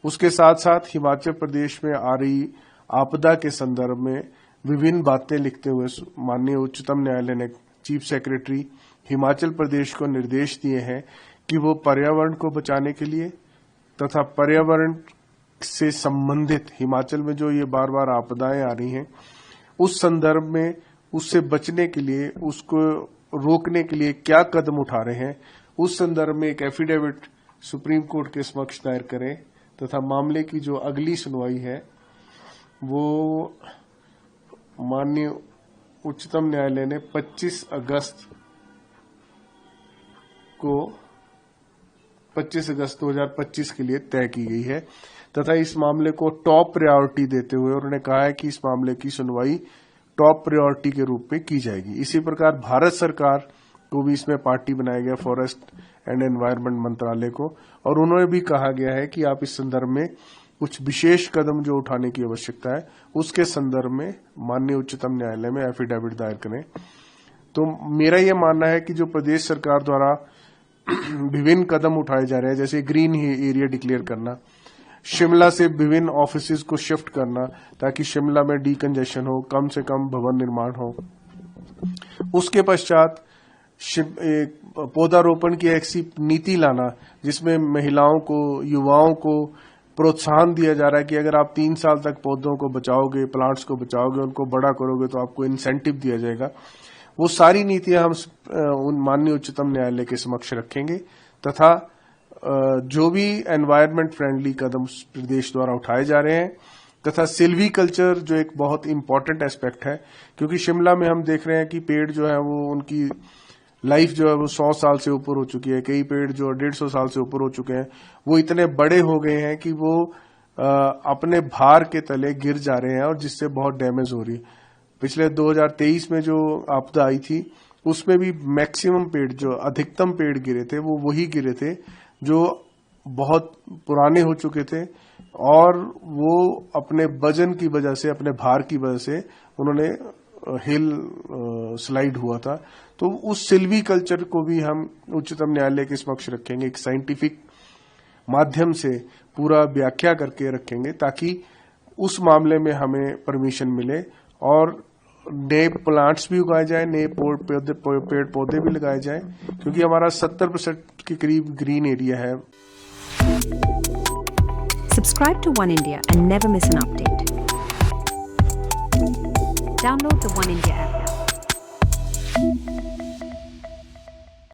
उसके साथ साथ हिमाचल प्रदेश में आ रही आपदा के संदर्भ में विभिन्न बातें लिखते हुए माननीय उच्चतम न्यायालय ने चीफ सेक्रेटरी हिमाचल प्रदेश को निर्देश दिए हैं कि वो पर्यावरण को बचाने के लिए तथा पर्यावरण से संबंधित हिमाचल में जो ये बार बार आपदाएं आ रही हैं उस संदर्भ में उससे बचने के लिए, उसको रोकने के लिए क्या कदम उठा रहे हैं, उस संदर्भ में एक एफिडेविट सुप्रीम कोर्ट के समक्ष दायर करें तथा मामले की जो अगली सुनवाई है वो माननीय उच्चतम न्यायालय ने 25 अगस्त 2025 के लिए तय की गई है तथा इस मामले को टॉप प्रायोरिटी देते हुए उन्होंने कहा है कि इस मामले की सुनवाई टॉप प्रायोरिटी के रूप में की जाएगी। इसी प्रकार भारत सरकार को भी इसमें पार्टी बनाया गया, फॉरेस्ट एंड एनवायरनमेंट मंत्रालय को, और उन्होंने भी कहा गया है कि आप इस संदर्भ में कुछ विशेष कदम जो उठाने की आवश्यकता है उसके संदर्भ में माननीय उच्चतम न्यायालय में एफिडेविट दायर करें। तो मेरा यह मानना है कि जो प्रदेश सरकार द्वारा विभिन्न कदम उठाए जा रहे हैं, जैसे ग्रीन एरिया डिक्लेयर करना, शिमला से विभिन्न ऑफिसेज को शिफ्ट करना ताकि शिमला में डीकंजेशन हो, कम से कम भवन निर्माण हो, उसके पश्चात पौधारोपण की ऐसी नीति लाना जिसमें महिलाओं को, युवाओं को प्रोत्साहन दिया जा रहा है कि अगर आप 3 साल तक पौधों को बचाओगे, प्लांट्स को बचाओगे, उनको बड़ा करोगे तो आपको इंसेंटिव दिया जाएगा। वो सारी नीतियां हम उन माननीय उच्चतम न्यायालय के समक्ष रखेंगे तथा जो भी एनवायरनमेंट फ्रेंडली कदम प्रदेश द्वारा उठाए जा रहे हैं तथा सिल्वी कल्चर जो एक बहुत इंपॉर्टेंट एस्पेक्ट है, क्योंकि शिमला में हम देख रहे हैं कि पेड़ जो है वो उनकी लाइफ जो है वो 100 साल से ऊपर हो चुकी है, कई पेड़ जो 150 साल से ऊपर हो चुके हैं, वो इतने बड़े हो गए हैं कि वो अपने भार के तले गिर जा रहे हैं और जिससे बहुत डैमेज हो रही है। पिछले 2023 में जो आपदा आई थी उसमें भी मैक्सिमम पेड़, जो अधिकतम पेड़ गिरे थे वो वही गिरे थे जो बहुत पुराने हो चुके थे और वो अपने वजन की वजह से, अपने भार की वजह से उन्होंने हिल स्लाइड हुआ था। तो उस सिल्वी कल्चर को भी हम उच्चतम न्यायालय के समक्ष रखेंगे, एक साइंटिफिक माध्यम से पूरा व्याख्या करके रखेंगे ताकि उस मामले में हमें परमिशन मिले और नए प्लांट्स भी उगाए जाए, नए पेड़ पौधे भी लगाए जाए, क्योंकि हमारा 70% के करीब ग्रीन एरिया है। Subscribe to One India and never miss an update. Download the One India app.